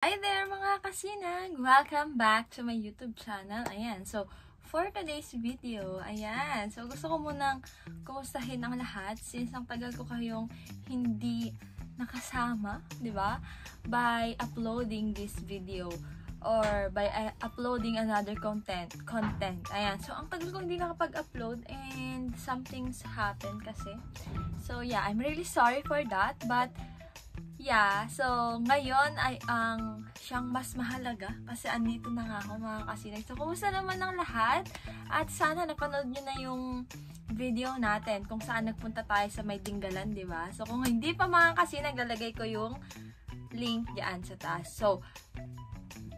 Hi there mga kasinag! Welcome back to my YouTube channel. Ayan, so for today's video, ayan, so gusto ko munang kumustahin ang lahat since ang tagal ko kayong hindi nakasama, di ba? By uploading this video or by uploading another content. Ayan, so ang tagal ko hindi nakapag-upload and something's happened kasi. So yeah, I'm really sorry for that, but yeah, so ngayon ay ang siyang mas mahalaga kasi andito na nga ako mga kasinag. So, kumusta naman ang lahat? At sana napanood nyo na yung video natin kung saan nagpunta tayo sa May Dinggalan, di ba? So, kung hindi pa mga kasinag, lalagay ko yung link diyan sa taas. So,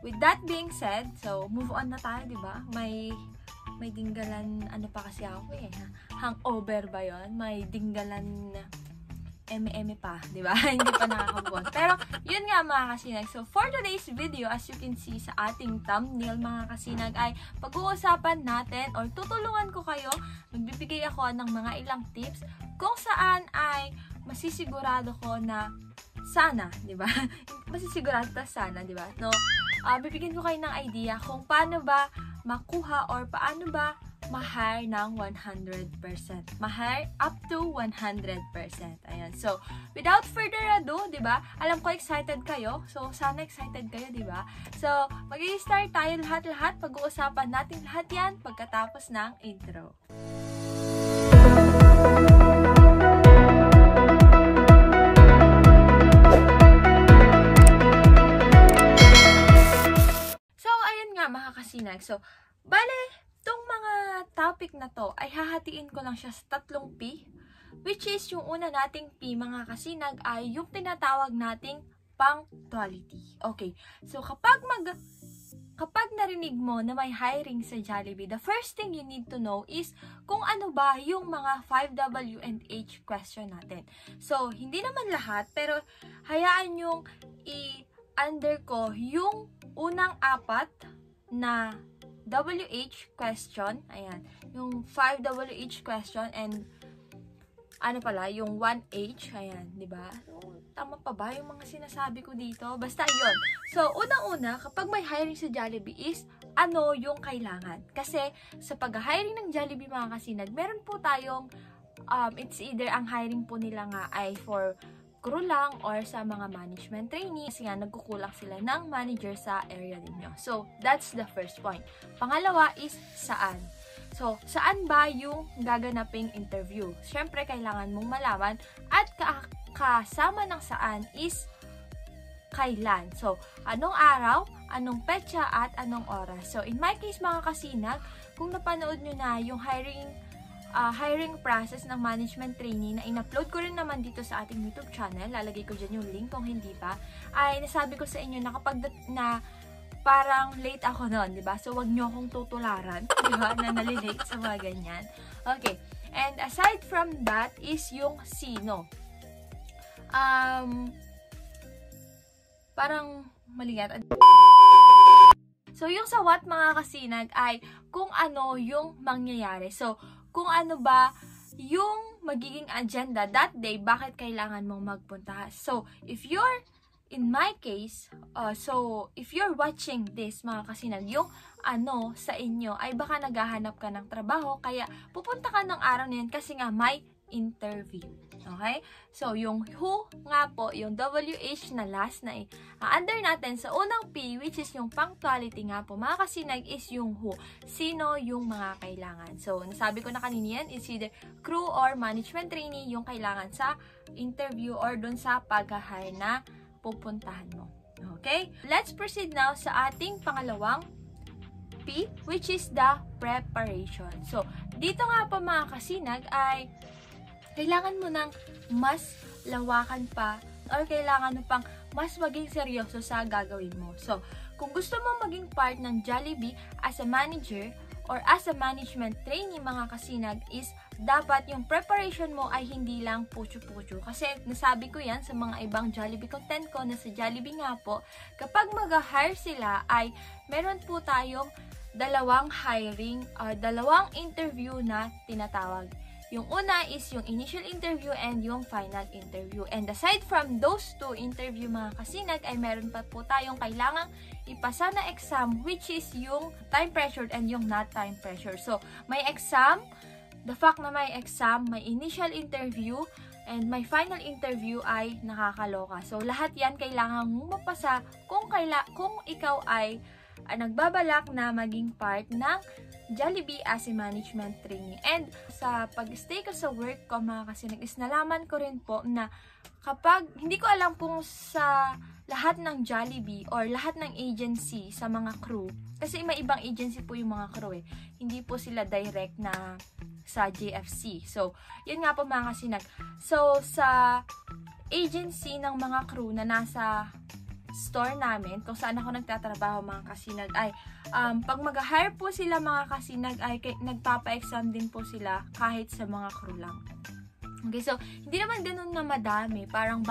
with that being said, so move on na tayo, di ba? May Dinggalan, ano pa kasi ako eh, hangover ba yon? May Dinggalan eme pa, di ba? Hindi pa nakakabuon. Pero, yun nga mga kasinag. So, for today's video, as you can see sa ating thumbnail mga kasinag, ay pag-uusapan natin or tutulungan ko kayo, magbibigay ako ng mga ilang tips kung saan ay masisigurado ko na sana, di ba? Masisigurado na sana, di ba? No, bibigyan ko kayo ng idea kung paano ba makuha or paano ba ma-hire ng 100%. Ma-hire up to 100%. Ayan. So, without further ado, 'di ba? Alam ko excited kayo. So, sana excited kayo, 'di ba? So, mag-i-start tayo lahat-lahat. Pag-uusapan natin lahat 'yan pagkatapos ng intro. So, ayun nga mga kasinag. So, bale, itong mga topic na to ay hahatiin ko lang siya sa 3 P, which is yung una nating P mga kasinag ay yung tinatawag nating punctuality. Okay, so kapag narinig mo na may hiring sa Jollibee, the first thing you need to know is kung ano ba yung mga 5W and H question natin. So, hindi naman lahat, pero hayaan yung i-under ko yung unang 4 na WH question, ayan, yung 5WH question and ano pala, yung 1H, ayan, di ba? So, tama pa ba yung mga sinasabi ko dito? Basta yun. So, unang-una, kapag may hiring sa Jollibee is, ano yung kailangan? Kasi, sa pag-hiring ng Jollibee mga kasinag, meron po tayong, it's either ang hiring po nila nga ay for crew lang or sa mga management trainee kasi nga nagkukulang sila ng manager sa area ninyo. So, that's the first point. Pangalawa is saan. So, saan ba yung gaganaping interview? Siyempre, kailangan mong malaman at kasama ng saan is kailan. So, anong araw, anong petsa at anong oras. So, in my case mga kasinag, kung napanood nyo na yung hiring process ng management trainee na in-upload ko rin naman dito sa ating YouTube channel, lalagay ko dyan yung link kung hindi pa, ay nasabi ko sa inyo na kapag parang late ako noon, di ba? So, wag nyo akong tutularan, di ba? Na nalilate sa mga ganyan. Okay. And aside from that is yung sino. Parang mali yata. So, yung sa what mga kasinag ay kung ano yung mangyayari. So, kung ano ba yung magiging agenda that day, bakit kailangan mong magpunta. So, if you're, in my case, if you're watching this, mga kasinag, yung ano sa inyo, ay baka naghahanap ka ng trabaho, kaya pupunta ka ng araw na yan kasi nga may interview. Okay? So, yung who nga po, yung WH na last na under natin sa unang P, which is yung punctuality nga po, mga kasinag, is yung who. Sino yung mga kailangan. So, nasabi ko na kanina yan, is either crew or management trainee yung kailangan sa interview or dun sa pag-hire na pupuntahan mo. Okay? Let's proceed now sa ating pangalawang P, which is the preparation. So, dito nga po mga kasinag ay kailangan mo ng mas lawakan pa or kailangan mo pang mas maging seryoso sa gagawin mo. So, kung gusto mo maging part ng Jollibee as a manager or as a management trainee mga kasinag is dapat yung preparation mo ay hindi lang pucho-pucho. Kasi nasabi ko yan sa mga ibang Jollibee content ko na sa Jollibee nga po, kapag mag-hire sila ay meron po tayong dalawang hiring, dalawang interview na tinatawag. Yung una is yung initial interview and yung final interview. And aside from those two interview mga kasinag, ay meron pa po tayong kailangang ipasa na exam, which is yung time pressured and yung not time pressure. So, may exam, the fact na may exam, may initial interview, and my final interview ay nakakaloka. So, lahat yan kailangan mong mapasa kung ikaw ay nagbabalak na maging part ng Jollibee as a management trainee. And sa pag-stay ko sa work ko mga kasinag is nalaman ko rin po na kapag, hindi ko alam kung sa lahat ng Jollibee or lahat ng agency sa mga crew, kasi may ibang agency po yung mga crew eh. Hindi po sila direct na sa JFC. So, yun nga po mga kasinag. So, sa agency ng mga crew na nasa store namin, kung saan ako nagtatrabaho mga kasinag, ay pag mag-hire po sila mga kasinag, ay nagpapa-exam din po sila kahit sa mga crew lang. Okay, so, hindi naman ganun na madami. Parang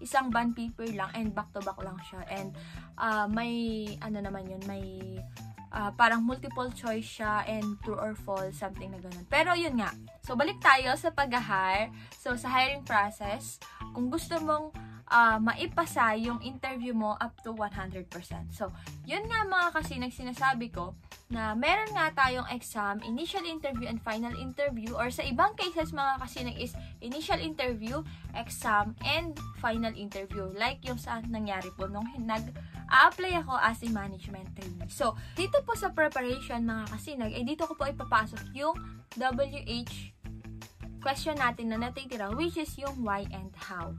isang bond paper lang and back-to-back lang siya. And may, naman yun, may parang multiple choice siya and true or false, something na ganun. Pero yun nga. So, balik tayo sa pag-hire. So, sa hiring process, kung gusto mong maipasa yung interview mo up to 100%. So, yun nga mga kasinag sinasabi ko na meron nga tayong exam, initial interview, and final interview, or sa ibang cases mga kasinag is initial interview, exam, and final interview. Like yung saan nangyari po nung nag-a-apply ako as a management trainee. So, dito po sa preparation mga kasinag, dito ko po ipapasok yung WH question natin na natitira, which is yung why and how.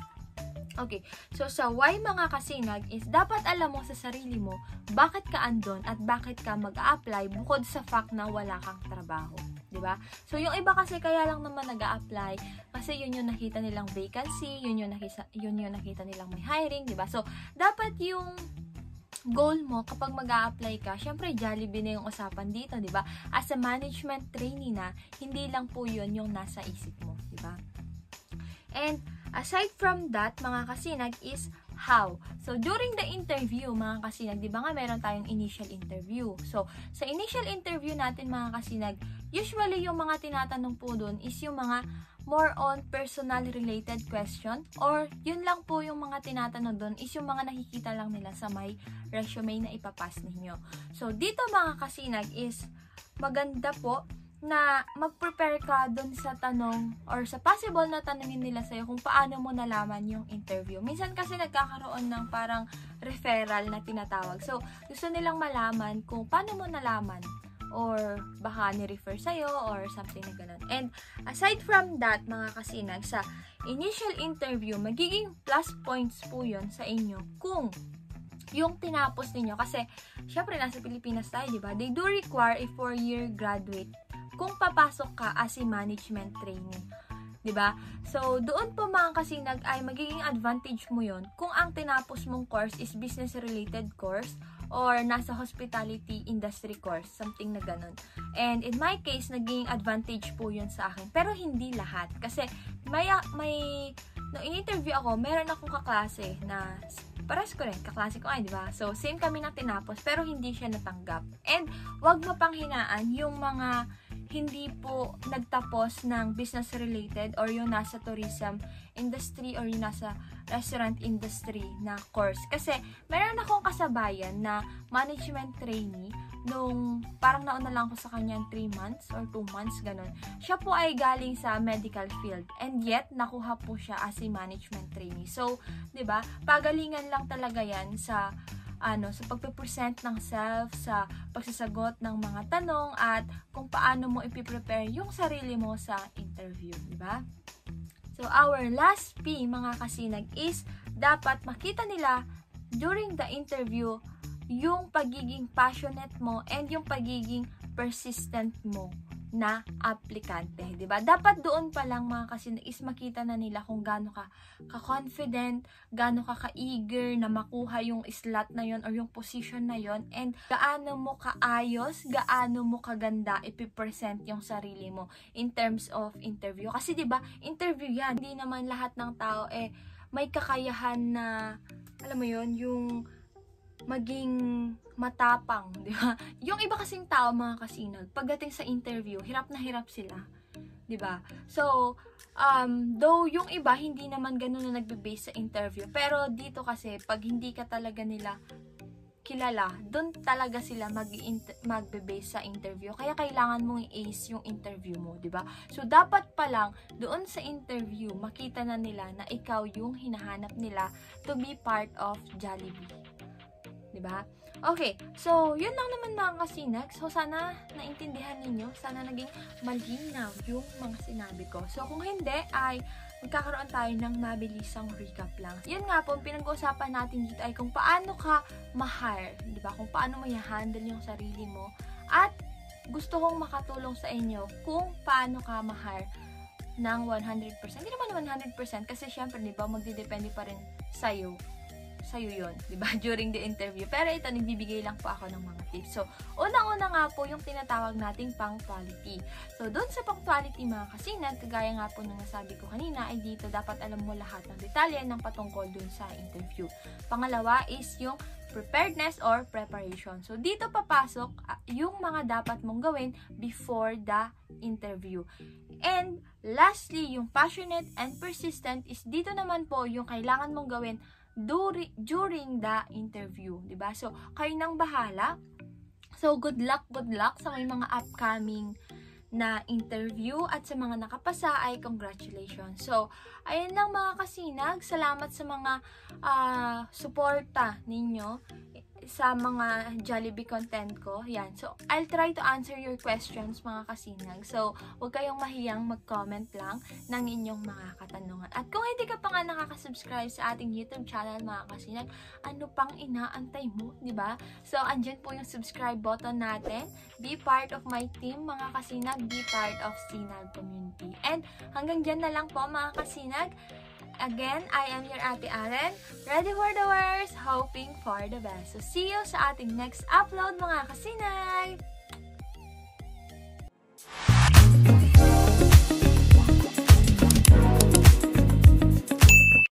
Okay, so sa why mga kasinag is dapat alam mo sa sarili mo bakit ka andon at bakit ka mag-a-apply bukod sa fact na wala kang trabaho, di ba? So yung iba kasi kaya lang naman nag-a-apply kasi yun yung nakita nilang vacancy, yun yung nakita nilang may hiring, di ba? So dapat yung goal mo kapag mag-a-apply ka, syempre Jollibee na yung usapan dito, di ba? As a management trainee na, hindi lang po yun yung nasa isip mo, di ba? And aside from that, mga kasinag, is how. So, during the interview, mga kasinag, di ba nga meron tayong initial interview. So, sa initial interview natin, mga kasinag, usually yung mga tinatanong po dun is yung mga more on personal related question, or yun lang po yung mga tinatanong dun is yung mga nakikita lang nila sa may resume na ipapass ninyo. So, dito mga kasinag is maganda po na mag-prepare ka dun sa tanong or sa possible na tanongin nila sa'yo kung paano mo nalaman yung interview. Minsan kasi nagkakaroon ng parang referral na tinatawag. So, gusto nilang malaman kung paano mo nalaman or baka ni-refer sa'yo or something na ganun. And aside from that, mga kasinag, sa initial interview, magiging plus points po yun sa inyo kung yung tinapos ninyo. Kasi, syempre, nasa Pilipinas tayo, di ba? They do require a 4-year graduate kung papasok ka as a management trainee. Diba? So, doon po mga kasinag ay magiging advantage mo yon kung ang tinapos mong course is business-related course or nasa hospitality industry course, something na ganun. And in my case, naging advantage po yun sa akin. Pero hindi lahat. Kasi nung in-interview ako, meron akong kaklase na pares ko rin, kaklase ko ay, di ba? So, same kami na tinapos, pero hindi siya natanggap. And, wag mapanghinaan yung mga hindi po nagtapos ng business-related or yung nasa tourism industry or yung nasa restaurant industry na course. Kasi, meron akong kasabayan na management trainee nung parang nauna lang ko sa kanya 3 months or 2 months, ganun. Siya po ay galing sa medical field and yet, nakuha po siya as a management trainee. So, di ba, pagalingan lang talaga yan sa sa pagpe-present ng self, sa pagsasagot ng mga tanong, at kung paano mo ipiprepare yung sarili mo sa interview, di ba? So, our last P, mga kasinag, is dapat makita nila during the interview yung pagiging passionate mo and yung pagiging persistent mo na aplikante, di ba? Dapat doon pa lang mga kasinag is makita na nila kung gaano ka ka-confident, gaano ka ka-eager na makuha yung slot na yon or yung position na yon, and gaano mo kaayos, gaano mo kaganda ipipresent yung sarili mo in terms of interview. Kasi di ba, interview yan, hindi naman lahat ng tao may kakayahan na, alam mo yon, yung maging matapang, di ba? Yung iba kasing tao, mga kasinag, pagdating sa interview, hirap na hirap sila. 'Diba? So, though yung iba hindi naman ganun na nagbe-base sa interview, pero dito kasi pag hindi ka talaga nila kilala, doon talaga sila magbe-base sa interview. Kaya kailangan mong i-ace yung interview mo, 'di ba? So dapat pa lang doon sa interview makita na nila na ikaw yung hinahanap nila to be part of Jollibee. 'Di ba? Okay, so yun lang naman mga kasinag. So sana naintindihan ninyo, sana naging malinaw yung mga sinabi ko. So kung hindi ay magkakaroon tayo ng mabilisang recap lang. Yun nga po, pinag-uusapan natin dito ay kung paano ka ma-hire, 'di ba? Kung paano mo i-handle yung sarili mo, at gusto kong makatulong sa inyo kung paano ka ma-hire ng 100%. Hindi naman 100% kasi syempre 'di ba, magdedepende pa rin sa'yo yun, di ba? During the interview. Pero ito, nagbibigay lang po ako ng mga tips. So, unang-una nga po yung tinatawag nating punctuality. So, dun sa punctuality mga kasinag, kagaya nga po ng nasabi ko kanina, ay dito dapat alam mo lahat ng detalye ng patungkol dun sa interview. Pangalawa is yung preparedness or preparation. So, dito papasok yung mga dapat mong gawin before the interview. And, lastly, yung passionate and persistent is dito naman po yung kailangan mong gawin during the interview, 'di ba? So, kayo nang bahala. So, good luck sa may mga upcoming na interview, at sa mga nakapasa ay congratulations. So, ayun lang mga kasinag. Salamat sa mga suporta ninyo sa mga Jollibee content ko. Yan. So, I'll try to answer your questions mga kasinag. So, huwag kayong mahiyang mag-comment lang ng inyong mga katanungan. At kung hindi ka pa nga nakaka-subscribe sa ating YouTube channel mga kasinag, ano pang inaantay mo, di ba? So, andyan po yung subscribe button natin. Be part of my team mga kasinag. Be part of Sinag community. And hanggang dyan na lang po mga kasinag. Again, I am your Ate Aren, ready for the worst, hoping for the best. So, see you sa ating next upload mga kasinay!